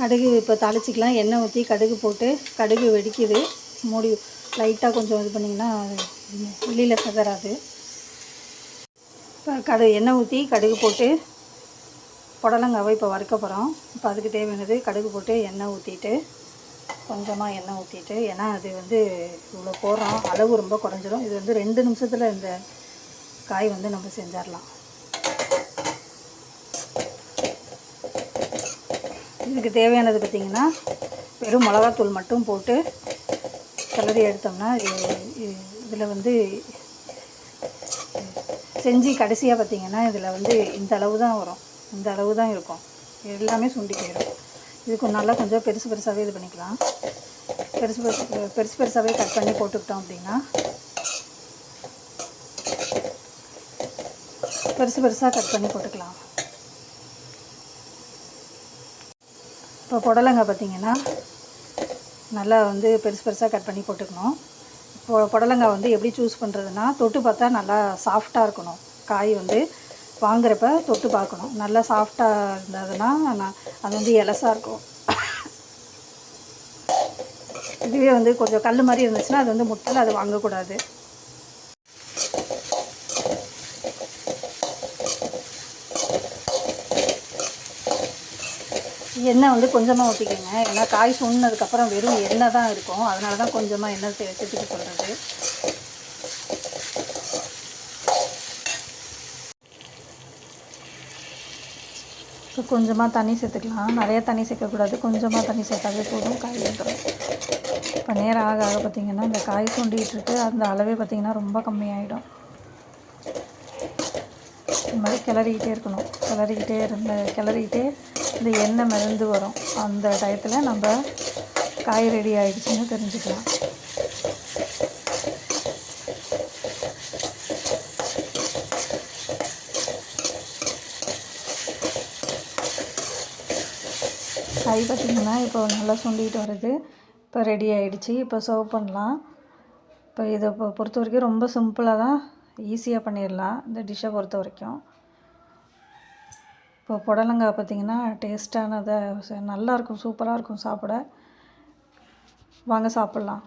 கடுகு இப்போ தாளிச்சிக்கலாம். எண்ணெய் ஊற்றி கடுகு போட்டு கடுகு வெடிக்குது. மூடி லைட்டாக கொஞ்சம் இது பண்ணிங்கன்னா வெளியில் சதறாது. இப்போ எண்ணெய் ஊற்றி கடுகு போட்டு புடலங்காவை இப்போ வறுக்க போகிறோம். இப்போ அதுக்கு தேவையானது கடுகு போட்டு எண்ணெய் ஊற்றிட்டு கொஞ்சமாக எண்ணெய் ஊற்றிட்டு, ஏன்னா அது இவ்வளோ போடுறோம், அளவு ரொம்ப குறைஞ்சிரும். இது 2 நிமிஷத்தில் இந்த காய் நம்ம செஞ்சிடலாம். இதுக்கு தேவையானது பார்த்திங்கன்னா வெறும் மிளகாத்தூள் மட்டும் போட்டு கிளறி எடுத்தோம்னா இதில் செஞ்சு கடைசியாக பார்த்திங்கன்னா இதில் இந்த அளவு தான் வரும், இந்த அளவு தான் இருக்கும். எல்லாமே சுண்டி போயிடும். இதுக்கு நல்லா கொஞ்சம் பெருசு பெருசாகவே இது பண்ணிக்கலாம். பெருசு பெருசாகவே கட் பண்ணி போட்டுக்கிட்டோம் அப்படின்னா பெருசு பெருசாக கட் பண்ணி போட்டுக்கலாம். இப்போ புடலங்காய் பார்த்திங்கன்னா நல்லா பெருசு பெருசாக கட் பண்ணி போட்டுக்கணும். இப்போ புடலங்காய் எப்படி சூஸ் பண்ணுறதுன்னா, தொட்டு பார்த்தா நல்லா சாஃப்டாக இருக்கணும். காய் வாங்குறப்ப தொட்டு பார்க்கணும். நல்லா சாஃப்டாக இருந்ததுன்னா அது எலசாக இருக்கும். இதுவே கொஞ்சம் கல் மாதிரி இருந்துச்சுன்னா அது முட்டில் அது வாங்கக்கூடாது. எண்ணெய் கொஞ்சமாக ஊற்றிக்கோங்க. ஏன்னா காய் சுண்டினதுக்கப்புறம் வெறும் எண்ணெய் தான் இருக்கும். அதனால தான் கொஞ்சமாக எண்ணெய் சேர்த்துக்க சொல்கிறது. இப்போ கொஞ்சமாக தண்ணி சேர்த்துக்கலாம். நிறையா தண்ணி சேர்க்கக்கூடாது, கொஞ்சமாக தண்ணி சேர்த்தாவே போதும், காய் வந்துடும். இப்போ நேரம் ஆக ஆக பார்த்திங்கன்னா இந்த காய் சுண்டிகிட்ருக்கு, அந்த அளவே பார்த்திங்கன்னா ரொம்ப கம்மியாயிடும். இந்த மாதிரி கிளறிக்கிட்டே இருக்கணும். கிளறிக்கிட்டே இந்த எண்ணெய் மிதந்து வரும். அந்த டயத்தில் நம்ம காய் ரெடி ஆகிடுச்சின்னு தெரிஞ்சுக்கலாம். காய் பார்த்திங்கன்னா இப்போ நல்லா சுண்டிக்கிட்டு வருது. இப்போ ரெடி ஆகிடுச்சி. இப்போ சர்வ் பண்ணலாம். இப்போ இதை பொறுத்த வரைக்கும் ரொம்ப சிம்பிளாக தான், ஈஸியாக பண்ணிடலாம் இந்த டிஷ்ஷை பொறுத்த வரைக்கும். இப்போ புடலங்காய் பார்த்திங்கன்னா டேஸ்ட்டானதை நல்லாயிருக்கும், சூப்பராக இருக்கும் சாப்பிட. வாங்க சாப்பிட்லாம்.